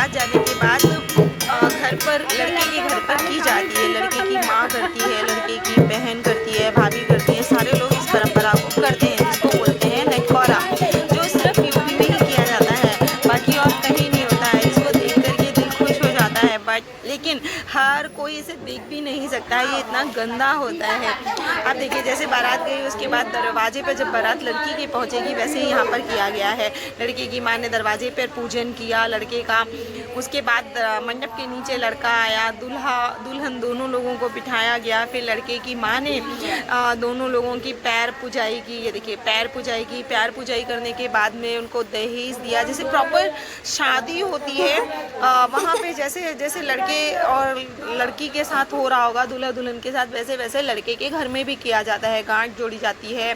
बारात जाने के बाद घर पर लड़के के घर पर की जाती है। लड़के की माँ करती है, लड़के की बहन करती है, भाभी करती है, सारे लोग इस परंपरा को करते हैं जिसको बोलते हैं नटकौरा, जो सिर्फ यूपी में ही किया जाता है, बाकी और कहीं नहीं होता है। इसको देख करके दिल खुश हो जाता है, बट लेकिन हर कोई इसे देख भी नहीं सकता है, ये इतना गंदा होता है। आप देखिए, जैसे बारात गई उसके बाद दरवाजे पर जब बारात लड़की की पहुंचेगी वैसे ही यहाँ पर किया गया है। लड़के की माँ ने दरवाजे पर पूजन किया लड़के का, उसके बाद मंडप के नीचे लड़का आया, दूल्हा दुल्हन दोनों लोगों को बिठाया गया। फिर लड़के की माँ ने दोनों लोगों की पैर पुजाई की। ये देखिए, पैर पुजाई की। पैर पुजाई करने के बाद में उनको दहेज दिया, जैसे प्रॉपर शादी होती है वहाँ पे जैसे जैसे लड़के और लड़की के साथ हो रहा होगा, दूल्हा दुल्हन के साथ, वैसे वैसे लड़के के घर में भी किया जाता है। गांठ जोड़ी जाती है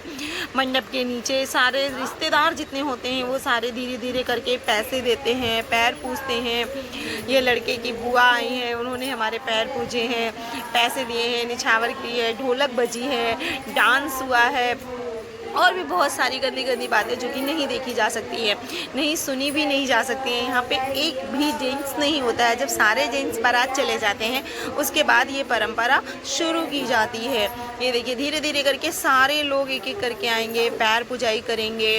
मंडप के नीचे। सारे रिश्तेदार जितने होते हैं वो सारे धीरे धीरे करके पैसे देते हैं, पैर पूजते हैं। ये लड़के की बुआ आई हैं, उन्होंने हमारे पैर पूजे हैं, पैसे दिए हैं, निछावर की है, ढोलक बजी है, डांस हुआ है, और भी बहुत सारी गंदी गंदी बातें जो कि नहीं देखी जा सकती है, नहीं सुनी भी नहीं जा सकती हैं। यहाँ पे एक भी जेंट्स नहीं होता है। जब सारे जेंट्स बारात चले जाते हैं उसके बाद ये परंपरा शुरू की जाती है। ये देखिए, धीरे धीरे करके सारे लोग एक एक करके आएंगे, पैर पुजाई करेंगे।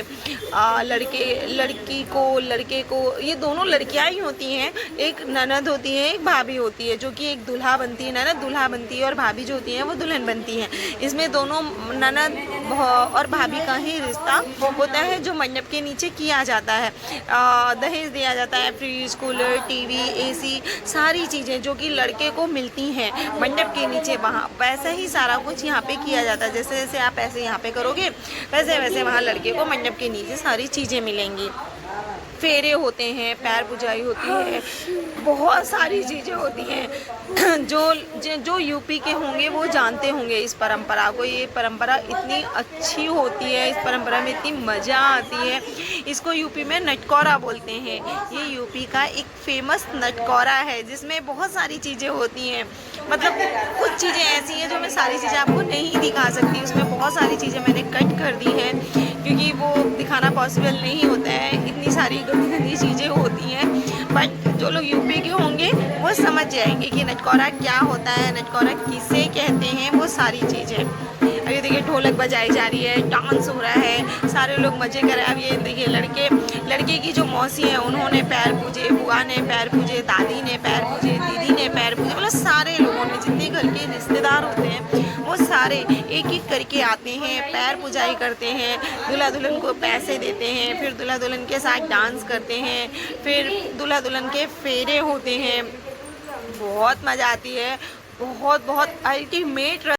लड़के को ये दोनों लड़कियाँ ही होती हैं, एक ननद होती है, एक भाभी होती है, जो कि एक दूल्हा बनती है, ननद दूल्हा बनती है, और भाभी जो होती है वो दुल्हन बनती है। इसमें दोनों ननद और भाभी का ही रिश्ता होता है जो मंडप के नीचे किया जाता है। दहेज दिया जाता है, फ्रिज, कूलर, टीवी, एसी, सारी चीज़ें जो कि लड़के को मिलती हैं मंडप के नीचे, वहाँ वैसा ही सारा कुछ यहाँ पे किया जाता है। जैसे जैसे आप ऐसे यहाँ पे करोगे वैसे वैसे वहाँ लड़के को मंडप के नीचे सारी चीज़ें मिलेंगी। फेरे होते हैं, पैर पुजाई होती है, बहुत सारी चीज़ें होती हैं। जो यूपी के होंगे वो जानते होंगे इस परंपरा को। ये परंपरा इतनी अच्छी होती है, इस परंपरा में इतनी मज़ा आती है। इसको यूपी में नटकौरा बोलते हैं। ये यूपी का एक फेमस नटकौरा है जिसमें बहुत सारी चीज़ें होती हैं। मतलब कुछ चीज़ें ऐसी हैं जो मैं सारी चीज़ें आपको नहीं दिखा सकती, उसमें बहुत सारी चीज़ें मैंने कट कर दी हैं क्योंकि वो दिखाना पॉसिबल नहीं होता है, इतनी सारी गंदी चीज़ें होती हैं। बट जो लोग यूपी के होंगे वो समझ जाएंगे कि नटकौरा क्या होता है, नटकौरा किसे कहते हैं, वो सारी चीज़ें। अब ये देखिए, ढोलक बजाई जा रही है, डांस हो रहा है, सारे लोग मज़े कर रहे हैं। अब ये देखिए, लड़के की जो मौसी है उन्होंने पैर पूजे, बुआ ने पैर पूजे, दादी ने पैर पूजे, दीदी ने पैर पूजे, मतलब सारे लोगों ने, जितने घर के रिश्तेदार होते हैं वो सारे एक एक करके आते हैं, पैर पुजाई करते हैं, दूल्हा दुल्हन को पैसे देते हैं, फिर दूल्हा दुल्हन के साथ डांस करते हैं, फिर दूल्हा दुल्हन के फेरे होते हैं। बहुत मज़ा आती है, बहुत बहुत अल्टीमेट।